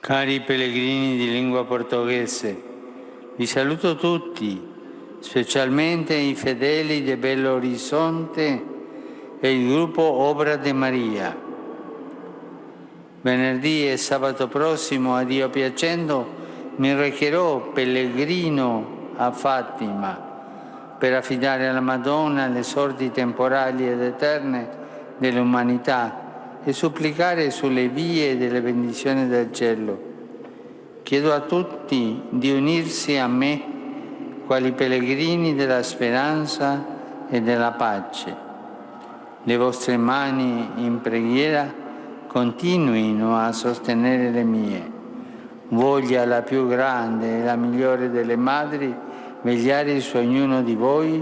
C: Cari pellegrini di lingua portoghese, vi saluto tutti, specialmente i fedeli di Belo Horizonte e il gruppo Obra de Maria. Venerdì e sabato prossimo, a Dio piacendo, mi recherò pellegrino a Fatima per affidare alla Madonna le sorti temporali ed eterne dell'umanità e supplicare sulle vie delle benedizioni del cielo. Chiedo a tutti di unirsi a me quali pellegrini della speranza e della pace. Le vostre mani in preghiera continuino a sostenere le mie. Voglia la più grande e la migliore delle madri vegliare su ognuno di voi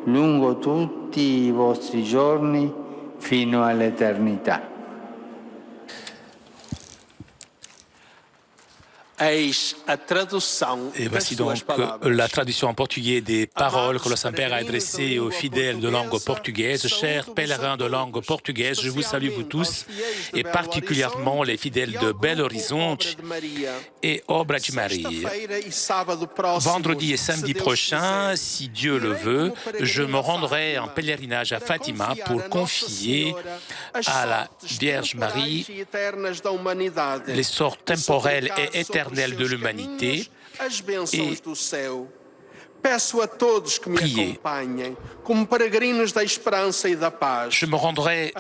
C: lungo tutti i vostri giorni fino all'eternità.
A: Et voici donc la traduction en portugais des paroles que le Saint-Père a adressées aux fidèles de langue portugaise. Chers pèlerins de langue portugaise, je vous salue vous tous, et particulièrement les fidèles de Belo Horizonte et Obra de Maria. Vendredi et samedi prochain, si Dieu le veut, je me rendrai en pèlerinage à Fatima pour confier à la Vierge Marie les sorts temporels et éternels de l'humanité et prier. Je me rendrai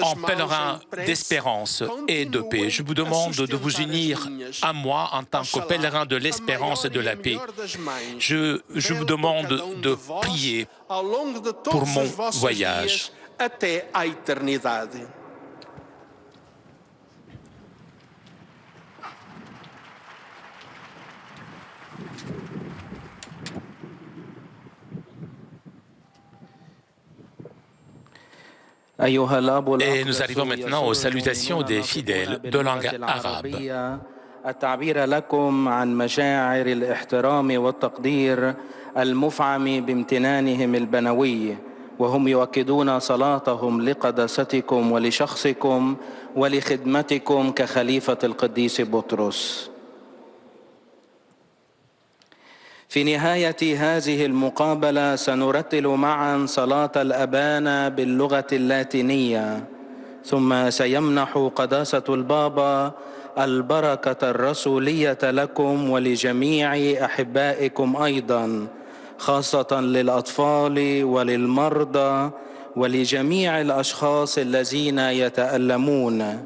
A: en pèlerin d'espérance et de paix. Je vous demande de vous unir à moi en tant que pèlerin de l'espérance et de la paix. Je vous demande de prier pour mon voyage. Et nous arrivons maintenant aux salutations des fidèles de langue arabe.
I: التعبير لكم عن مشاعر الاحترام والتقدير المفعم بامتنانهم البنوي وهم يؤكدون صلاتهم لقداستكم ولشخصكم ولخدمتكم كخليفة القديس بطرس. في نهاية هذه المقابلة سنرتل معا صلاة الأبانا باللغة اللاتينية، ثم سيمنح قداسة البابا البركة الرسولية لكم ولجميع أحبائكم أيضا، خاصة للأطفال وللمرضى ولجميع الأشخاص الذين يتألمون.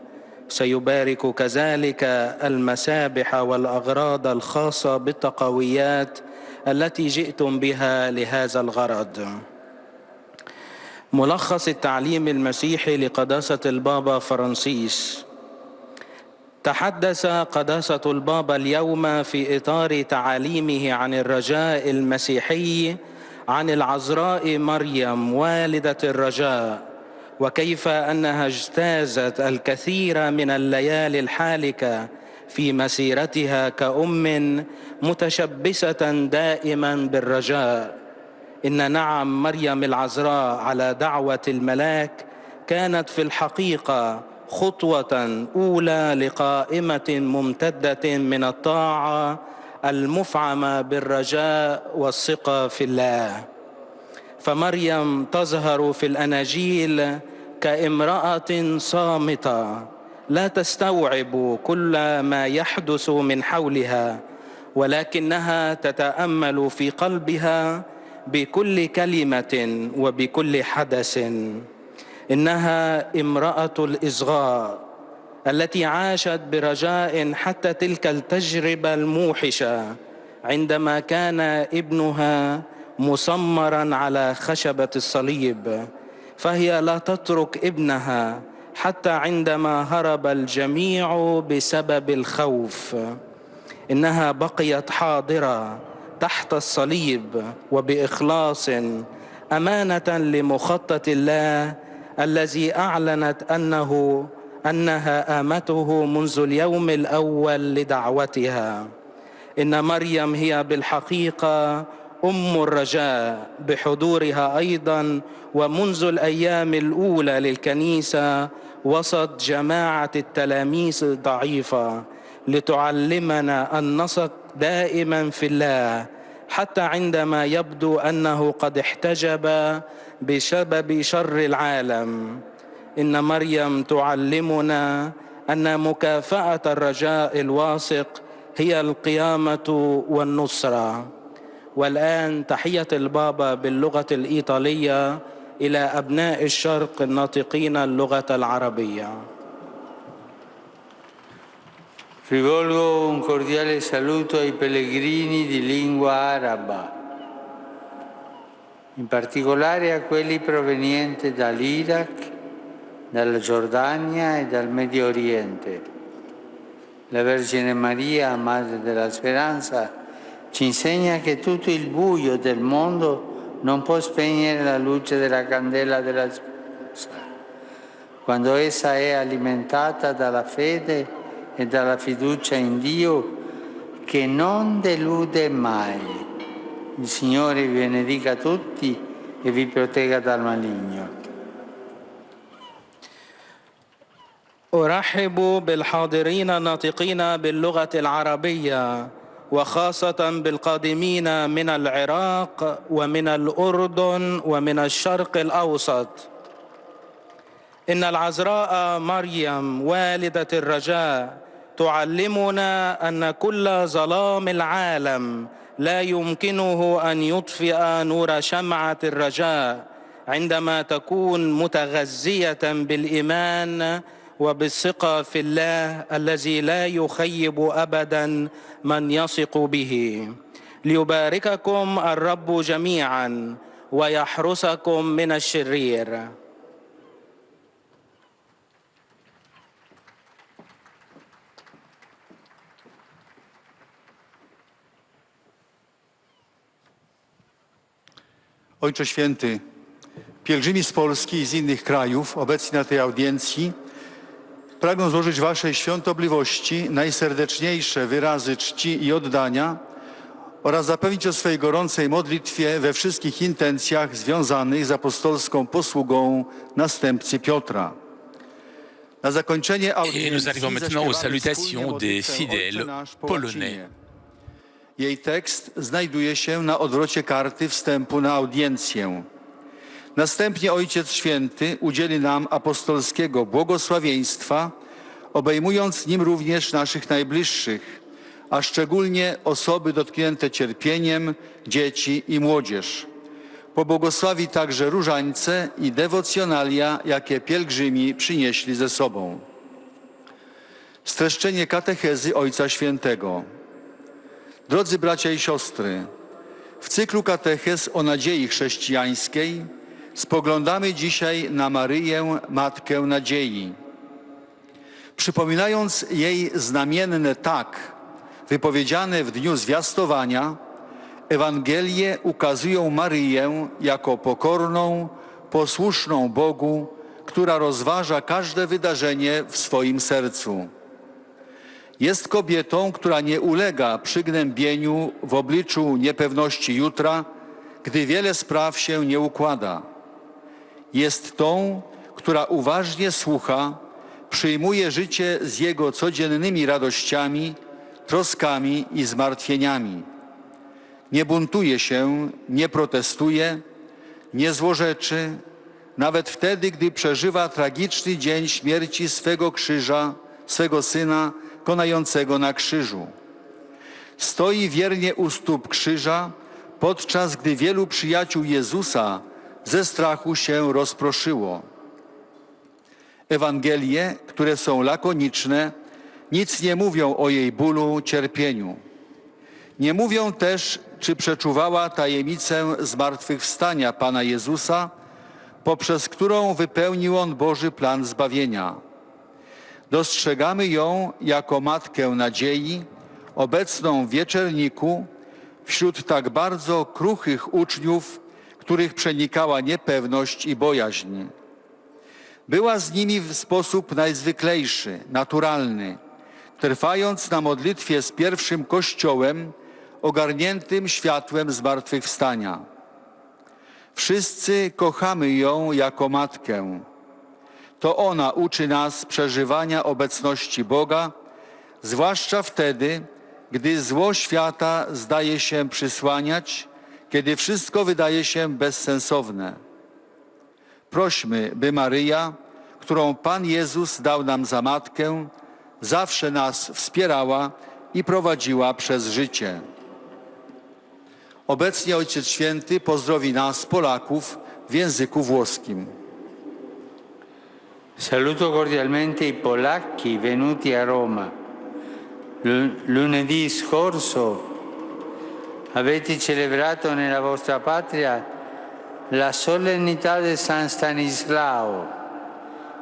I: سيبارك كذلك المسابح والأغراض الخاصة بالتقويات التي جئتم بها لهذا الغرض. ملخص التعليم المسيحي لقداسة البابا فرانسيس. تحدث قداسة البابا اليوم في إطار تعاليمه عن الرجاء المسيحي عن العذراء مريم والدة الرجاء، وكيف أنها اجتازت الكثير من الليالي الحالكة في مسيرتها كأم متشبثة دائما بالرجاء. إن نعم مريم العذراء على دعوة الملاك كانت في الحقيقة خطوة أولى لقائمة ممتدة من الطاعة المفعمة بالرجاء والثقة في الله. فمريم تظهر في الأناجيل كامرأة صامتة لا تستوعب كل ما يحدث من حولها، ولكنها تتأمل في قلبها بكل كلمة وبكل حدث. إنها امرأة الإصغاء التي عاشت برجاء حتى تلك التجربة الموحشة عندما كان ابنها مسمرا على خشبة الصليب، فهي لا تترك ابنها حتى عندما هرب الجميع بسبب الخوف. إنها بقيت حاضرة تحت الصليب وبإخلاص أمانة لمخطط الله الذي أعلنت أنها آمته منذ اليوم الأول لدعوتها. إن مريم هي بالحقيقة أم الرجاء بحضورها أيضا ومنذ الأيام الأولى للكنيسة وسط جماعة التلاميذ الضعيفة، لتعلمنا أن نثق دائما في الله حتى عندما يبدو أنه قد احتجب بسبب شر العالم. إن مريم تعلمنا أن مكافأة الرجاء الواثق هي القيامة والنصرة. والآن تحية البابا باللغة الإيطالية إلى أبناء الشرق الناطقين اللغة العربية.
C: Rivolgo un cordiale saluto ai pellegrini di lingua araba, in particolare a quelli provenienti dall'Iraq, dalla Giordania e dal Medio Oriente. La Vergine Maria, Madre della Speranza, ci insegna che tutto il buio del mondo non può spegnere la luce della candela della speranza, quando essa è alimentata dalla fede e dalla fiducia in Dio che non delude mai. Il Signore vi benedica tutti e vi protegga dal maligno.
I: أرحب بالحاضرين الناطقين باللغة العربية، وخاصة بالقادمين من العراق ومن الأردن ومن الشرق الأوسط. إن العذراء مريم والدة الرجاء تعلمنا أن كل ظلام العالم لا يمكنه أن يطفئ نور شمعة الرجاء عندما تكون متغذية بالإيمان وبالثقة في الله الذي لا يخيب أبدا من يثق به. ليبارككم الرب جميعا ويحرسكم من الشرير.
J: Ojcze Święty, pielgrzymi z Polski i z innych krajów obecni na tej audiencji pragną złożyć Waszej świątobliwości najserdeczniejsze wyrazy czci i oddania oraz zapewnić o swej gorącej modlitwie we wszystkich intencjach związanych z apostolską posługą następcy Piotra. Na zakończenie audiencji
A: Et nous arrivons maintenant aux
J: zaśpiewamy
A: salutations
J: wspólnie
A: des
J: modlitwę
A: fidèles
J: Ojcze nasz po
A: polonais.
J: łacinie. Jej tekst znajduje się na odwrocie karty wstępu na audiencję. Następnie Ojciec Święty udzieli nam apostolskiego błogosławieństwa, obejmując nim również naszych najbliższych, a szczególnie osoby dotknięte cierpieniem, dzieci i młodzież. Pobłogosławi także różańce i dewocjonalia, jakie pielgrzymi przynieśli ze sobą. Streszczenie katechezy Ojca Świętego. Drodzy bracia i siostry, w cyklu katechez o nadziei chrześcijańskiej spoglądamy dzisiaj na Maryję, Matkę Nadziei. Przypominając jej znamienne tak, wypowiedziane w dniu zwiastowania, Ewangelie ukazują Maryję jako pokorną, posłuszną Bogu, która rozważa każde wydarzenie w swoim sercu. Jest kobietą, która nie ulega przygnębieniu w obliczu niepewności jutra, gdy wiele spraw się nie układa. Jest tą, która uważnie słucha, przyjmuje życie z jego codziennymi radościami, troskami i zmartwieniami. Nie buntuje się, nie protestuje, nie złorzeczy, nawet wtedy, gdy przeżywa tragiczny dzień śmierci swego krzyża, swego Syna konającego na krzyżu. Stoi wiernie u stóp krzyża, podczas gdy wielu przyjaciół Jezusa ze strachu się rozproszyło. Ewangelie, które są lakoniczne, nic nie mówią o jej bólu, cierpieniu. Nie mówią też, czy przeczuwała tajemnicę zmartwychwstania Pana Jezusa, poprzez którą wypełnił On Boży plan zbawienia. Dostrzegamy ją jako Matkę Nadziei, obecną w wieczerniku, wśród tak bardzo kruchych uczniów, których przenikała niepewność i bojaźń. Była z nimi w sposób najzwyklejszy, naturalny, trwając na modlitwie z pierwszym Kościołem, ogarniętym światłem zmartwychwstania. Wszyscy kochamy ją jako Matkę. To ona uczy nas przeżywania obecności Boga, zwłaszcza wtedy, gdy zło świata zdaje się przysłaniać, kiedy wszystko wydaje się bezsensowne. Prośmy, by Maryja, którą Pan Jezus dał nam za Matkę, zawsze nas wspierała i prowadziła przez życie. Obecnie Ojciec Święty pozdrowi nas, Polaków, w języku włoskim.
C: Saluto cordialmente i polacchi venuti a Roma. Lunedì scorso avete celebrato nella vostra patria la solennità di San Stanislao,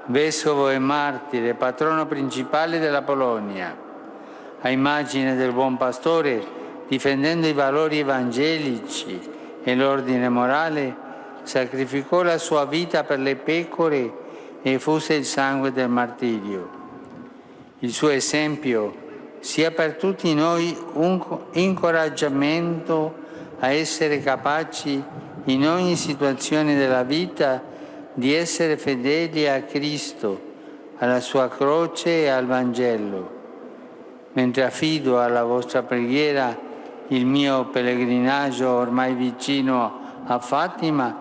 C: vescovo e martire, patrono principale della Polonia. A immagine del buon pastore, difendendo i valori evangelici e l'ordine morale, sacrificò la sua vita per le pecore e effuse il sangue del martirio. Il suo esempio sia per tutti noi un incoraggiamento a essere capaci in ogni situazione della vita di essere fedeli a Cristo, alla sua croce e al Vangelo. Mentre affido alla vostra preghiera il mio pellegrinaggio ormai vicino a Fatima,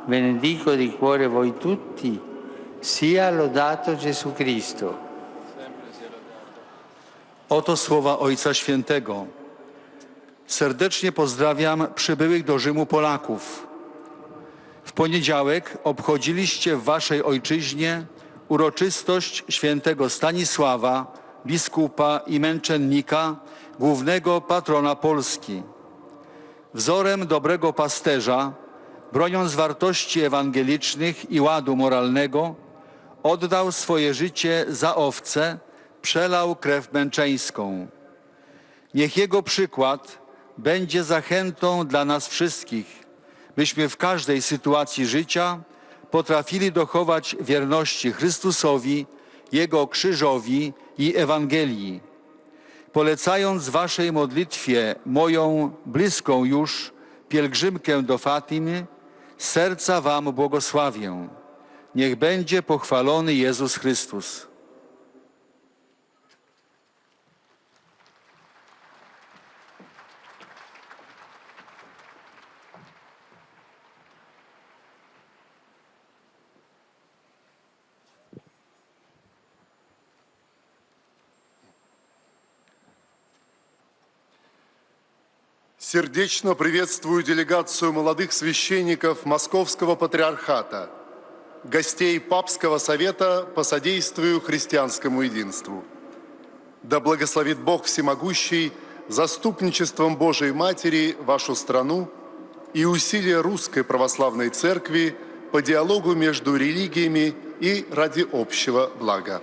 C: benedico di cuore voi tutti, sia lodato Gesù Cristo.
J: Oto słowa Ojca Świętego. Serdecznie pozdrawiam przybyłych do Rzymu Polaków. W poniedziałek obchodziliście w waszej ojczyźnie uroczystość świętego Stanisława, biskupa i męczennika, głównego patrona Polski. Wzorem dobrego pasterza, broniąc wartości ewangelicznych i ładu moralnego, oddał swoje życie za owce, przelał krew męczeńską. Niech jego przykład będzie zachętą dla nas wszystkich, byśmy w każdej sytuacji życia potrafili dochować wierności Chrystusowi, Jego krzyżowi i Ewangelii. Polecając waszej modlitwie moją bliską już pielgrzymkę do Fatimy, z serca wam błogosławię. Niech będzie pochwalony Jezus Chrystus.
K: Сердечно приветствую делегацию молодых священников Московского патриархата, гостей Папского совета по содействию христианскому единству. Да благословит Бог Всемогущий заступничеством Божией Матери вашу страну и усилия Русской Православной Церкви по диалогу между религиями и ради общего блага.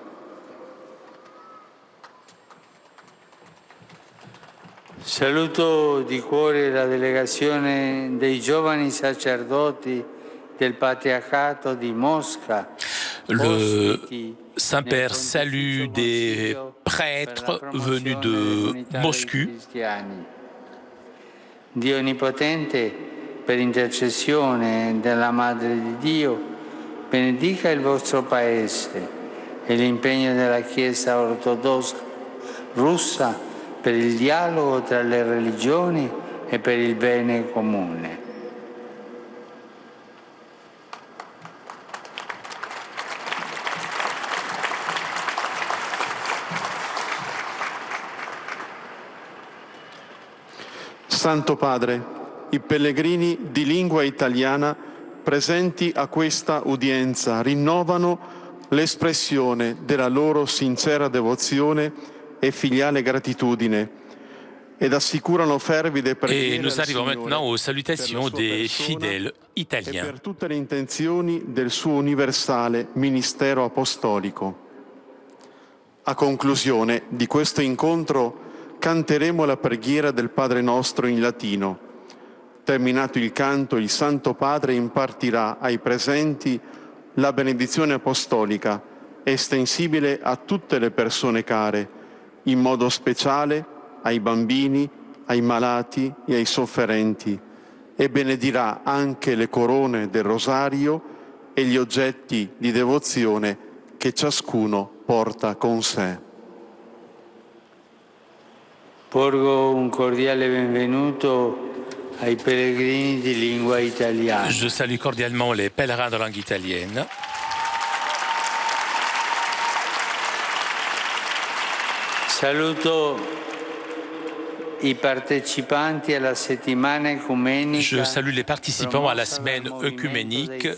C: Saluto di cuore la delegazione dei giovani sacerdoti del Patriarcato di Mosca.
A: Le Saint-Père salue des prêtres venus de Moscou.
C: Dio Onnipotente, per intercessione della Madre di Dio, benedica il vostro Paese e l'impegno della Chiesa ortodossa russa per il dialogo tra le religioni e per il bene comune.
B: Santo Padre, i pellegrini di lingua italiana presenti a questa udienza rinnovano l'espressione della loro sincera devozione e filiale gratitudine ed assicurano fervide
A: Et
B: preghiere
A: nous
B: al
A: arrivons
B: Signore
A: maintenant aux salutations
B: per la sua
A: des
B: persona
A: fidèles
B: e
A: italiens.
B: per tutte le intenzioni del suo universale ministero apostolico. A conclusione di questo incontro canteremo la preghiera del Padre nostro in latino. Terminato il canto, il Santo Padre impartirà ai presenti la benedizione apostolica, estensibile a tutte le persone care, in modo speciale ai bambini, ai malati e ai sofferenti, e benedirà anche le corone del rosario e gli oggetti di devozione che ciascuno porta con sé.
C: Porgo un cordiale benvenuto ai pellegrini di lingua italiana.
A: Je salue cordialement les pèlerins de langue italienne.
C: Saluto i partecipanti alla settimana ecumenica.
A: Je salue les participants à la semaine œcuménique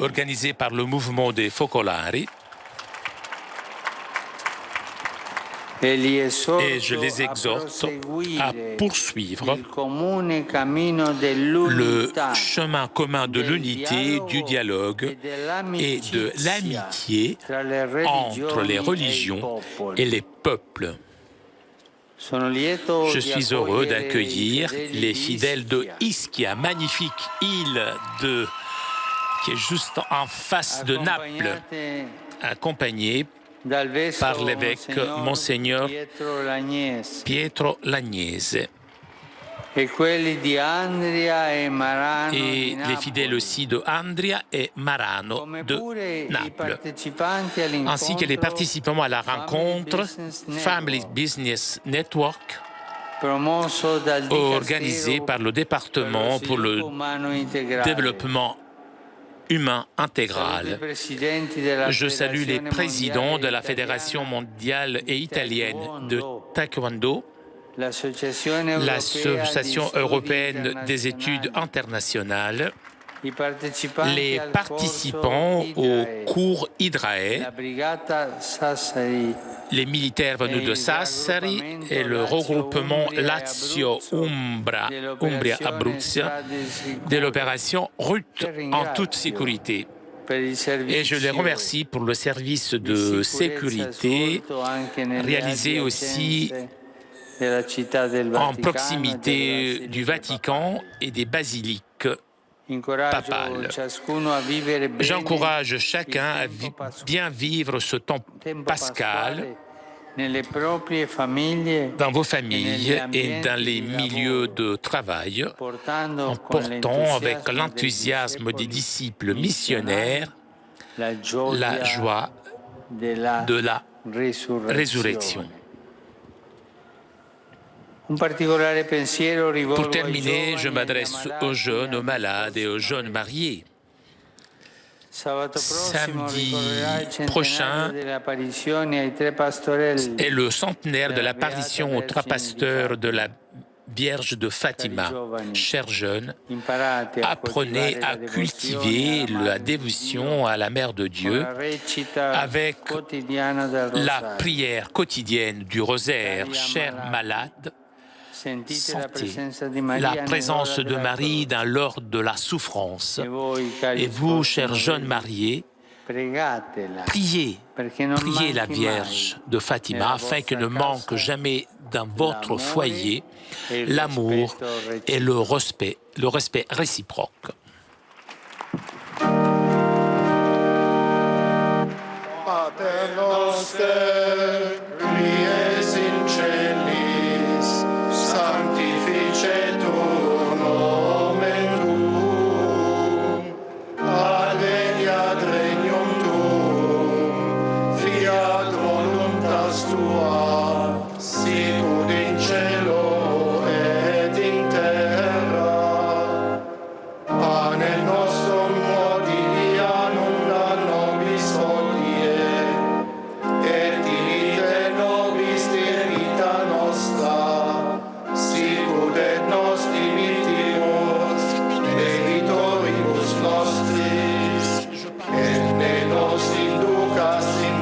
A: organisée par le mouvement des Focolari. Et je les exhorte à poursuivre le chemin commun de l'unité, du dialogue et de l'amitié entre les religions et les peuples. Je suis heureux d'accueillir les fidèles de Ischia, magnifique île qui est juste en face de Naples, accompagnée par l'évêque Monseigneur Pietro Lagnese. Et les fidèles aussi de Andria et Marano de Naples, ainsi que les participants à la rencontre Family Business Network, organisée par le département pour le développement humain intégral. Je salue les présidents de la Fédération mondiale et italienne de taekwondo, l'Association européenne des études internationales, les participants au cours Hydrae, les militaires venus de Sassari et le regroupement Lazio Umbria Abruzia de l'opération Ruth en toute sécurité. Et je les remercie pour le service de sécurité réalisé aussi en proximité du Vatican et des basiliques papales. J'encourage chacun à bien vivre ce temps pascal dans vos familles et dans les milieux de travail, en portant avec l'enthousiasme des disciples missionnaires la joie de la résurrection. Pour terminer, je m'adresse aux jeunes, aux malades et aux jeunes mariés. Samedi prochain est le centenaire de l'apparition aux trois pasteurs de la Vierge de Fatima. Chers jeunes, apprenez à cultiver la dévotion à la Mère de Dieu avec la prière quotidienne du rosaire. Chers malades, Sentez la présence de Marie dans l'heure de la souffrance. Et vous, chers jeunes mariés, priez la Vierge de Fatima afin que ne manque jamais dans votre foyer l'amour et le respect réciproque.
B: Pater noster, qui es in celis, sanctificetur nomen tuum, adveniat regnum tuum, fiat voluntas tua, sicut in cielo et in terra. Panem nostrum quotidianum da nobis hodie, et dimitte nobis debita nostra, sicut et nos dimittimus debitoribus nostris, et ne nos inducas in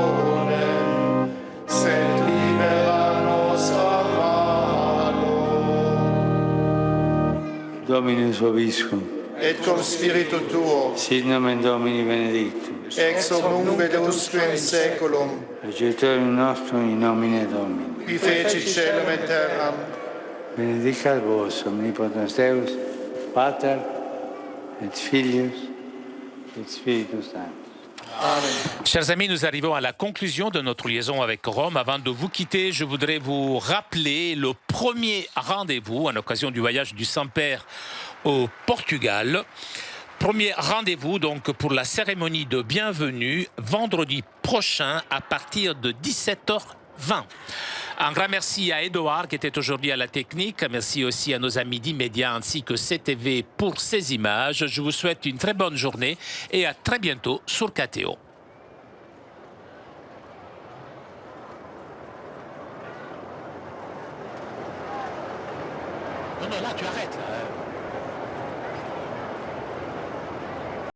B: tentationem, sed libera nos a malo.
C: Dominus vobiscum,
B: Et cum spiritu tuo,
C: sit nomen Domini benedictum,
B: ex hoc nunc et usque in saeculum,
C: aiutorium nostrum in nomine Domini.
B: qui feci celum et terram,
C: Benedicat vos omnipotens Deus, Pater et Filius et Spiritus Sanctus.
A: Chers amis, nous arrivons à la conclusion de notre liaison avec Rome. Avant de vous quitter, je voudrais vous rappeler le premier rendez-vous en occasion du voyage du Saint-Père au Portugal. Premier rendez-vous donc pour la cérémonie de bienvenue vendredi prochain à partir de 17h20. Un grand merci à Edouard qui était aujourd'hui à la technique. Merci aussi à nos amis d'Immédiat ainsi que CTV pour ces images. Je vous souhaite une très bonne journée et à très bientôt sur KTO.